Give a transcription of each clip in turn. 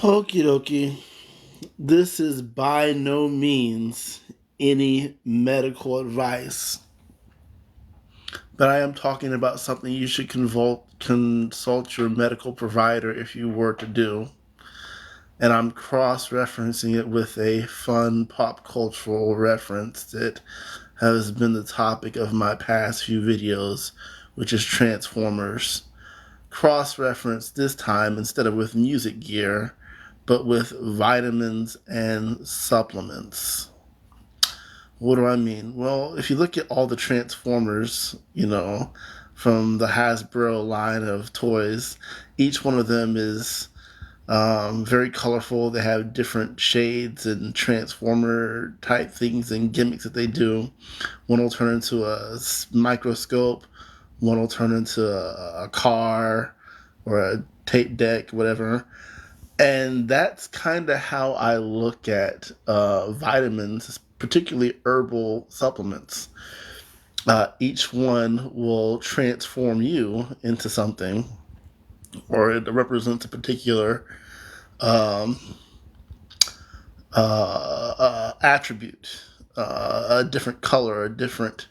Okie dokie. This is by no means any medical advice, but I am talking about something you should consult your medical provider if you were to do. And I'm cross referencing it with a fun pop cultural reference that has been the topic of my past few videos, which is Transformers. Cross reference this time instead of with music gear, but with vitamins and supplements. What do I mean? Well, if you look at all the Transformers, from the Hasbro line of toys, each one of them is very colorful. They have different shades and Transformer type things and gimmicks that they do. One will turn into a microscope, one will turn into a car or a tape deck, whatever. And that's kind of how I look at vitamins, particularly herbal supplements. Each one will transform you into something, or it represents a particular um, attribute, a different color, a different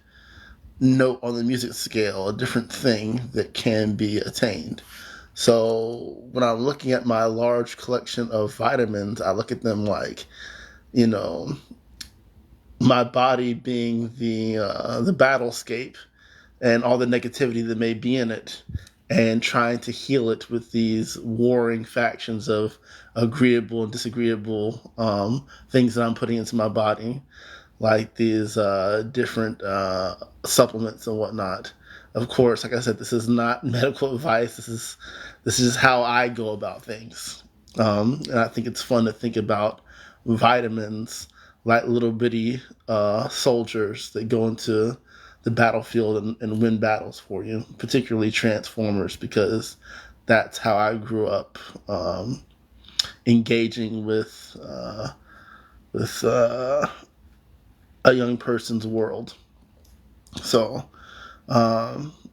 note on the music scale, a different thing that can be attained. So when I'm looking at my large collection of vitamins, I look at them like, you know, my body being the battlescape and all the negativity that may be in it, and trying to heal it with these warring factions of agreeable and disagreeable things that I'm putting into my body, like these different supplements and whatnot. Of course, like I said, this is not medical advice. This is how I go about things, and I think it's fun to think about vitamins like little bitty soldiers that go into the battlefield and win battles for you, particularly Transformers, because that's how I grew up engaging with a young person's world. So,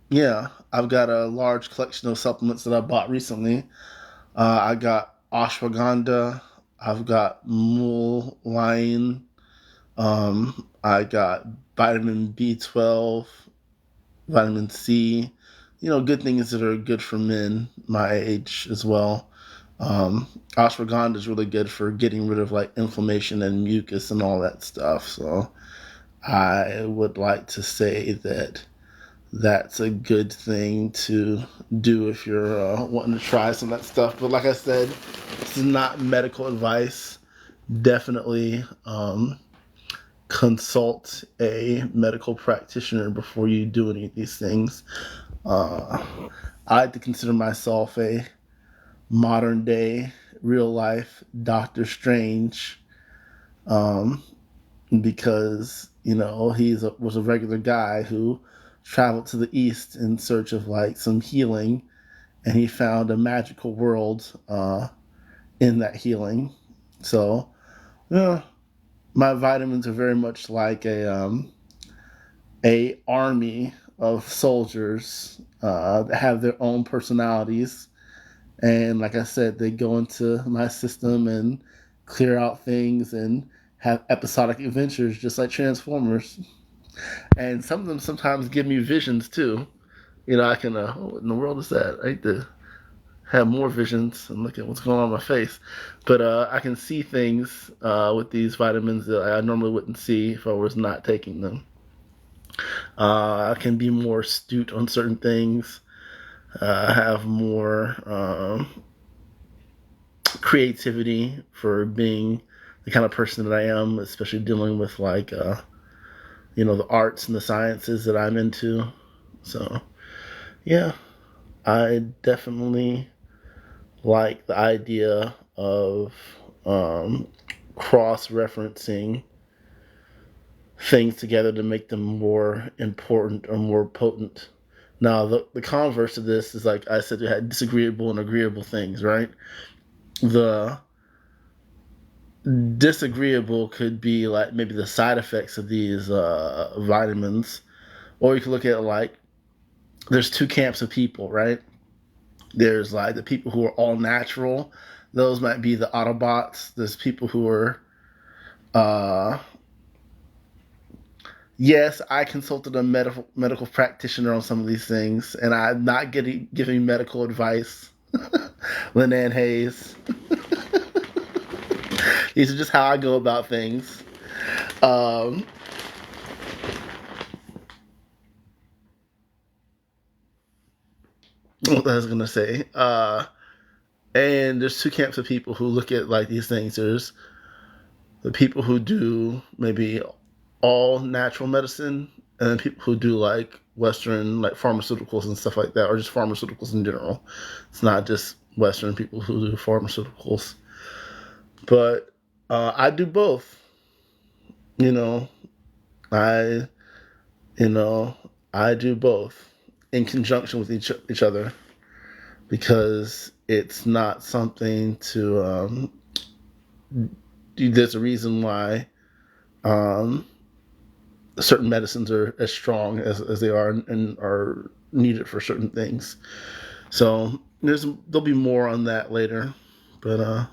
yeah, I've got a large collection of supplements that I bought recently. I got ashwagandha. I've got mullein. I got vitamin B12, vitamin C. Good things that are good for men my age as well. Ashwagandha is really good for getting rid of like inflammation and mucus and all that stuff. So I would like to say that that's a good thing to do if you're wanting to try some of that stuff. But like I said, this is not medical advice. Definitely consult a medical practitioner before you do any of these things. Uh, I like to consider myself a modern day, real life Doctor Strange, um, because was a regular guy who traveled to the east in search of like some healing, and he found a magical world in that healing. So, yeah, my vitamins are very much like a army of soldiers that have their own personalities, and like I said, they go into my system and clear out things and have episodic adventures just like Transformers. And some of them sometimes give me visions too. I can, what in the world is that? I need to have more visions and look at what's going on in my face. But I can see things with these vitamins that I normally wouldn't see if I was not taking them. I can be more astute on certain things, have more creativity for being the kind of person that I am, especially dealing with like the arts and the sciences that I'm into. So yeah, I definitely like the idea of um, cross referencing things together to make them more important or more potent. Now, the converse of this is like I said, you had disagreeable and agreeable things, right? The disagreeable could be like maybe the side effects of these vitamins, or you could look at it like there's two camps of people, right? There's like the people who are all natural, those might be the Autobots. There's people who are, uh, yes, I consulted a medical practitioner on some of these things, and I'm not giving medical advice. Lynn Hayes. These are just how I go about things. Um, what I was gonna say. And there's two camps of people who look at like these things. There's the people who do maybe all natural medicine, and then people who do like Western, like pharmaceuticals and stuff like that, or just pharmaceuticals in general. It's not just Western people who do pharmaceuticals, but I do both. You know, I you know I do both in conjunction with each other because it's not something to. There's a reason why um, certain medicines are as strong as they are and are needed for certain things. So there'll be more on that later, but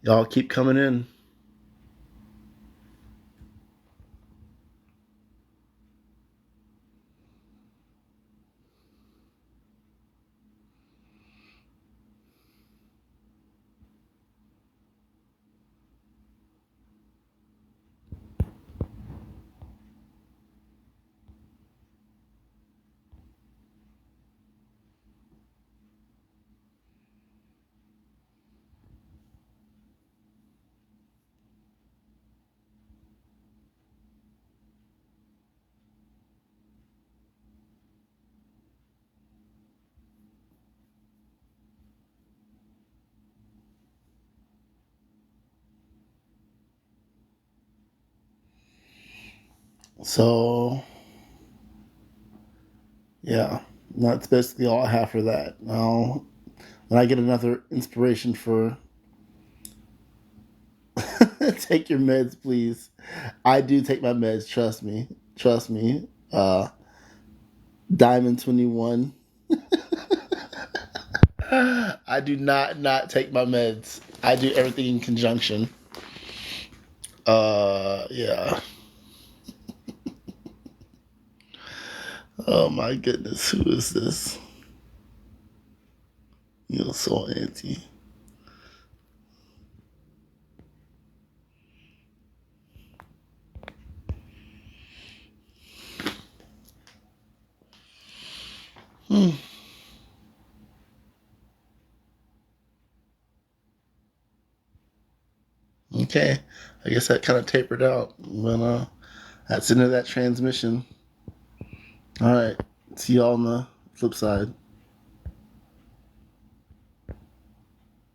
y'all keep coming in. So yeah, that's basically all I have for that. Now, when I get another inspiration for take your meds, please. I do take my meds. Trust me. Trust me. Diamond 21. I do not take my meds. I do everything in conjunction. Yeah. Oh my goodness, who is this? You're so anti. Hmm. Okay. I guess that kind of tapered out. But that's the end of that transmission. All right. See y'all on the flip side.